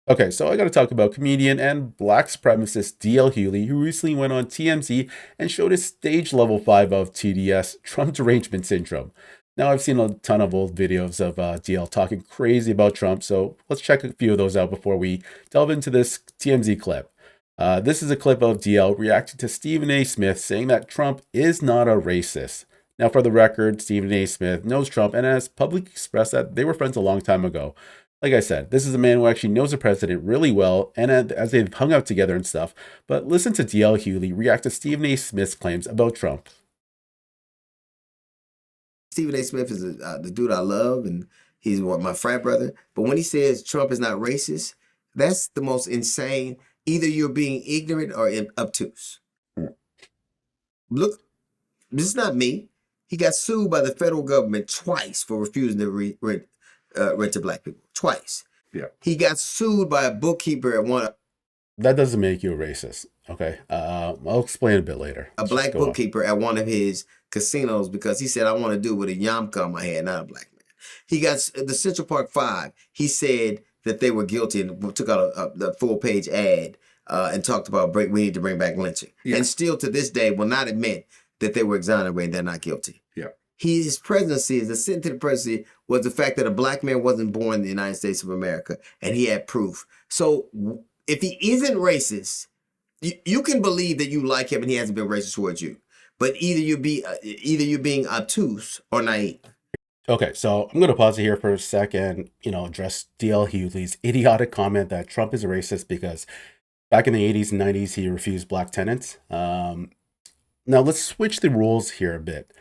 Okay, so I got to talk about comedian and black supremacist DL Hughley, who recently went on TMZ and showed his stage level 5 of TDS, Trump derangement syndrome. Now, I've seen a ton of old videos of DL talking crazy about Trump, so let's check a few of those out before we delve into this TMZ clip. This is a clip of DL reacting to Stephen A. Smith saying that Trump is not a racist. Now, for the record, Stephen A. Smith knows Trump and has publicly expressed that they were friends a long time ago. Like I said, this is a man who actually knows the president really well, and as they've hung out together and stuff. But listen to DL Hughley react to Stephen A. Smith's claims about Trump. Stephen A. Smith is the dude I love, and he's my frat brother. But when he says Trump is not racist, that's the most insane. Either you're being ignorant or obtuse. Look, this is not me. He got sued by the federal government twice for refusing to rent to black people. Twice. Yeah. He got sued by a bookkeeper at one. That doesn't make you a racist. Okay. I'll explain a bit later. A black bookkeeper at one of his casinos because he said, I want to do with a yarmulke on my head, not a black man. He got the Central Park Five. He said that they were guilty and took out a full-page ad and talked about we need to bring back lynching. Yeah. And still to this day will not admit that they were exonerated and they're not guilty. Yeah. His presidency, his ascent to the presidency was the fact that a black man wasn't born in the United States of America, and he had proof. So if he isn't racist, you can believe that you like him and he hasn't been racist towards you. But either you're being obtuse or naive. Okay, so I'm going to pause it here for a second, address DL Hughley's idiotic comment that Trump is a racist because back in the 80s and 90s, he refused black tenants. Now, let's switch the rules here a bit.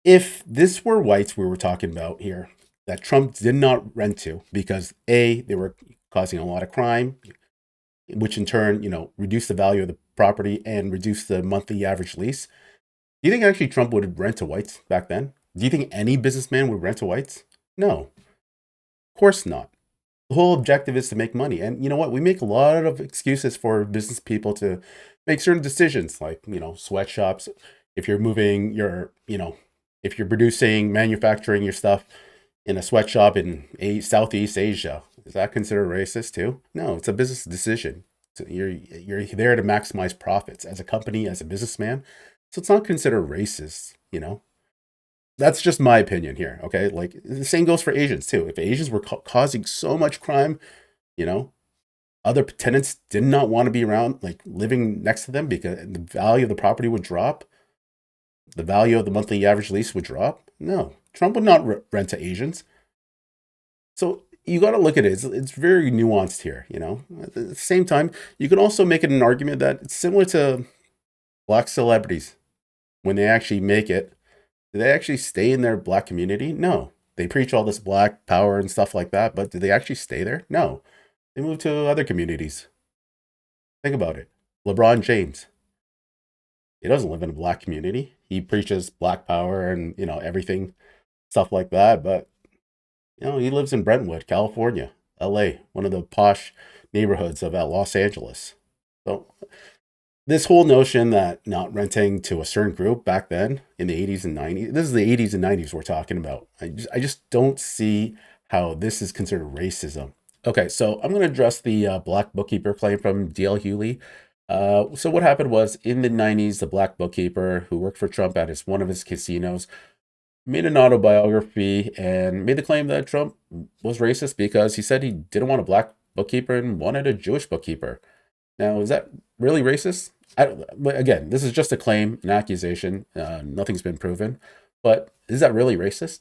If this were whites we were talking about here, that Trump did not rent to because A, they were causing a lot of crime, which in turn, reduced the value of the property and reduced the monthly average lease. Do you think actually Trump would rent to whites back then? Do you think any businessman would rent to whites? No, of course not. The whole objective is to make money. And you know what? We make a lot of excuses for business people to make certain decisions, like, sweatshops. If you're moving your, if you're producing, manufacturing your stuff in a sweatshop in Southeast Asia, is that considered racist too? No, it's a business decision. So you're there to maximize profits as a company, as a businessman. So it's not considered racist, That's just my opinion here, okay? Like, the same goes for Asians too. If Asians were causing so much crime, other tenants did not want to be around, like, living next to them because the value of the property would drop. The value of the monthly average lease would drop. No, Trump would not rent to Asians. So you got to look at it. It's very nuanced here, At the same time, you can also make it an argument that it's similar to black celebrities. When they actually make it, do they actually stay in their black community? No. They preach all this black power and stuff like that, but do they actually stay there? No. They move to other communities. Think about it. LeBron James. He doesn't live in a black community. He preaches black power and, everything, stuff like that, but he lives in Brentwood, California, LA, one of the posh neighborhoods of Los Angeles. So this whole notion that not renting to a certain group back then in the 80s and 90s, this is the 80s and 90s we're talking about. I just don't see how this is considered racism. Okay, so I'm going to address the black bookkeeper claim from DL Hughley. So what happened was in the 90s, the black bookkeeper who worked for Trump at one of his casinos made an autobiography and made the claim that Trump was racist because he said he didn't want a black bookkeeper and wanted a Jewish bookkeeper. Now, is that really racist? But again, this is just a claim, an accusation. Nothing's been proven. But is that really racist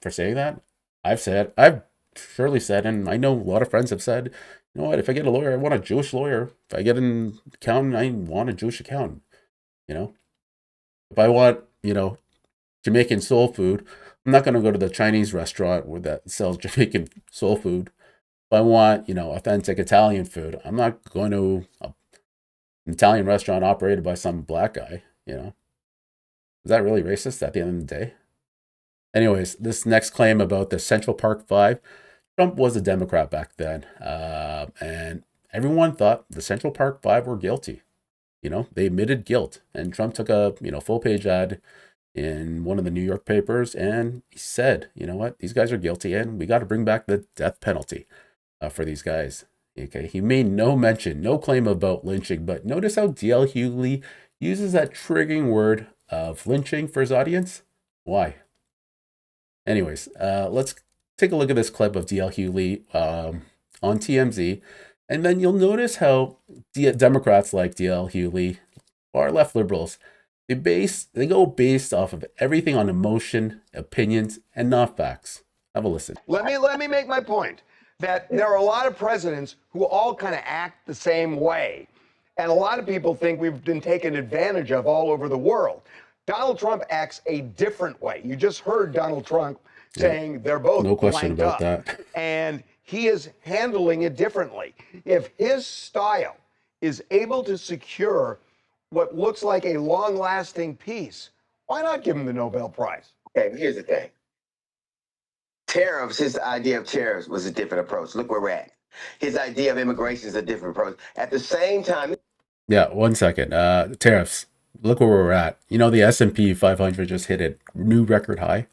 for saying that? I've surely said, and I know a lot of friends have said, you know what, if I get a lawyer, I want a Jewish lawyer. If I get an accountant, I want a Jewish accountant. If I want, Jamaican soul food, I'm not going to go to the Chinese restaurant that sells Jamaican soul food. If I want, authentic Italian food, I'm not going to an Italian restaurant operated by some black guy, Is that really racist at the end of the day? Anyways, this next claim about the Central Park Five, Trump was a Democrat back then, and everyone thought the Central Park Five were guilty. They admitted guilt, and Trump took a full-page ad in one of the New York papers, and he said, you know what, these guys are guilty, and we got to bring back the death penalty. for these guys. Okay, he made no mention, no claim about lynching, but notice how DL Hughley uses that triggering word of lynching for his audience. Why? Anyways, let's take a look at this clip of DL Hughley on TMZ, and then you'll notice how Democrats like DL Hughley, far left liberals, they go based off of everything on emotion, opinions, and not facts. Have a listen. Let me make my point that there are a lot of presidents who all kind of act the same way. And a lot of people think we've been taken advantage of all over the world. Donald Trump acts a different way. You just heard Donald Trump saying they're both no question blanked about up. that. And he is handling it differently. If his style is able to secure what looks like a long-lasting peace, why not give him the Nobel Prize? Okay, here's the thing. Tariffs, his idea of tariffs was a different approach. Look where we're at. His idea of immigration is a different approach. At the same time, Yeah, 1 second. Tariffs. Look where we're at. You know, the S&P 500 just hit a new record high,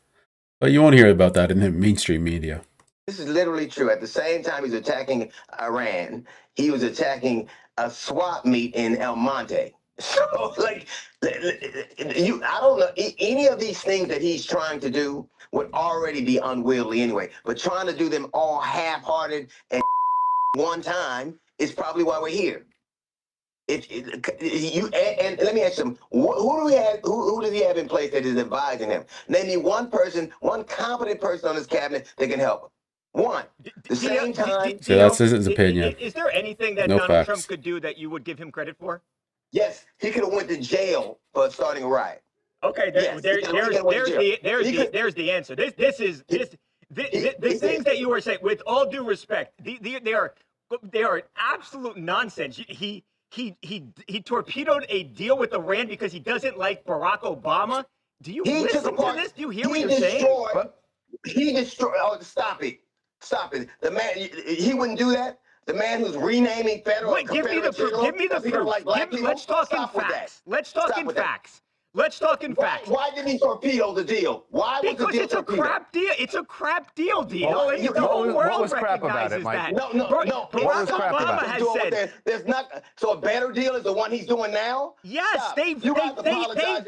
but you won't hear about that in the mainstream media. this is literally true. At the same time he's attacking Iran, he was attacking a swap meet in El Monte. So, like, I don't know, any of these things that he's trying to do would already be unwieldy anyway. But trying to do them all half-hearted and one time is probably why we're here. And let me ask you, who does he have in place that is advising him? Name me one person, one competent person on his cabinet that can help him. One. The same time. So that's his opinion. Is there anything that No Donald facts. Trump could do that you would give him credit for? Yes, he could have went to jail for starting a riot. Okay, Yes, there's the answer. The things that you were saying, with all due respect, they are absolute nonsense. He torpedoed a deal with Iran because he doesn't like Barack Obama. Do you listen to this? Do you hear what you're saying? He destroyed. Oh, stop it! Stop it! The man, he wouldn't do that. The man who's renaming federal. Wait, give me the proof. Give me the proof. Let's talk in facts. Let's talk in facts. Let's talk in facts. Why did he torpedo the deal? Why was the deal Because it's a crap deal. It's a crap deal, DL. Well, And the whole what world was crap about it, recognizes Mike? that. No. Barack Obama has said. There's not. So a better deal is the one he's doing now. Yes, Stop. they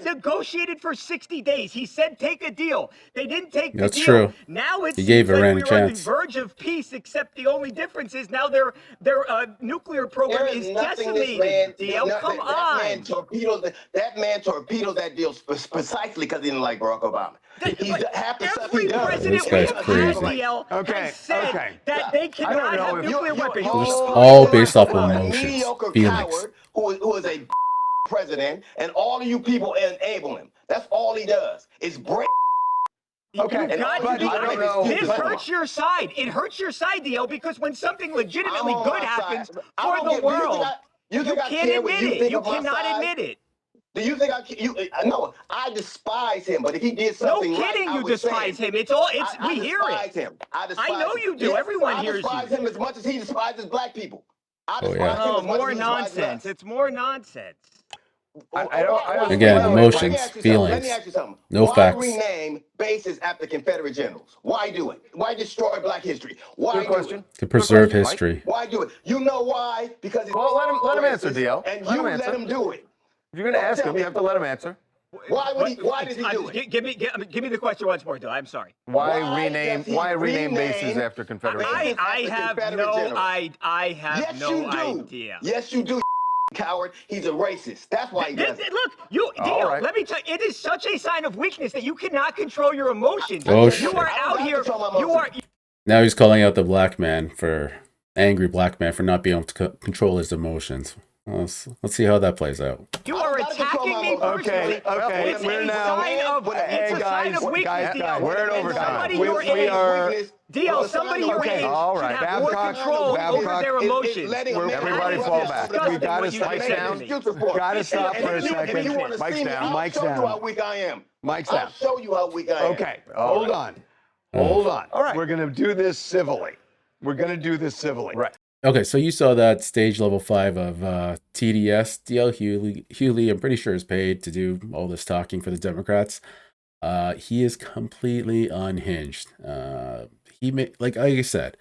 negotiated for 60 days. He said take a deal. They didn't take the That's deal. true. Now it He seems gave like Iran we a are on the chance. verge of peace, except the only difference is now their nuclear program is decimated. DL, come on. That man torpedoed that deal precisely because he didn't like Barack Obama. Every president we This have guy's had, crazy. DL, Okay, has said okay. that they cannot have if nuclear weapons. It's all based off of a emotions, mediocre feelings. coward who is a president, and all of you people enable him. That's all he does. Is break. Okay, You got but to be I don't know. This hurts your side. It hurts your side, DL, because when something legitimately I'm on good my happens side. I for don't the get- world, you you think I can't care what admit you it. think You of my cannot side? admit it. Do you think no, I despise him, but if he did No something right, kidding, I you would say despise it. him. It's all. I We hear despise it. him. I despise know him. you do. Everyone I hears despise you. him as much as he despises black people. I Oh, despise yeah. him Oh, as much more as he despises nonsense. us. It's more nonsense. Again, Let me emotions, ask you feelings, Let me ask you something. no Why facts. rename bases after Confederate generals? Why do it? Why destroy black history? Why Good do question. it? To preserve Good question, Mike. history. Why do it? You know why? Because it's Well, let him answer, racist, DL. And Let you him let answer. him do it. If you're going to ask him, you have to let him answer. Why did he do it? Give me the question once more, DL. I'm sorry. Why does he rename bases rename after Confederate generals? I have Yes, no you do. idea. Yes, you do, coward. He's a racist. That's why he does it. Look, DL, right. let me tell you, it is such a sign of weakness that you cannot control your emotions. Oh, You shit. are I don't out got here. control of my You are. emotions. Now he's calling out the angry black man for not being able to control his emotions. Let's see how that plays out. You I are gotta control attacking my me emotions. personally. Okay, It's we're a now- sign of Hey, it's a sign of weakness, guys, DL. we're in And overtime. somebody We your age, are- DL, somebody your age all should right. have more Babcock, control over their emotions. Everybody fall back. We got to Mike's down. disgusting Got to stop for a If you second. want to Mike's see me, down. I'll Mike's show you how down. weak I am. Mike's I'll down. show you how weak I am. Okay, hold on. Hold on. All right. We're going to do this civilly. Right. Okay, so you saw that stage level 5 of TDS. DL Hughley, I'm pretty sure, is paid to do all this talking for the Democrats. He is completely unhinged. Like I said,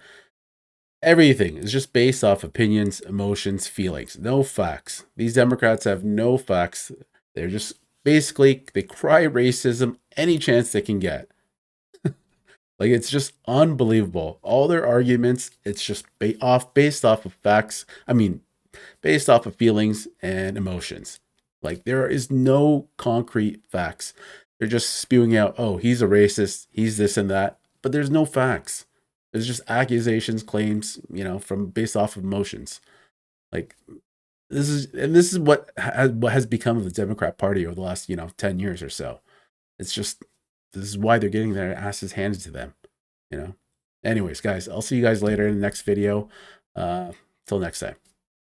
Everything is just based off opinions, emotions, feelings, no facts. These Democrats have no facts. They're just basically, they cry racism any chance they can get. Like, it's just unbelievable. All their arguments, it's just based off of facts. I mean, based off of feelings and emotions. Like, there is no concrete facts. They're just spewing out, oh, he's a racist, he's this and that, but there's no facts. There's just accusations, claims, from based off of emotions. Like, this is what has become of the Democrat Party over the last 10 years or so. It's just, this is why they're getting their asses handed to them. Anyways, guys, I'll see you guys later in the next video. Till next time.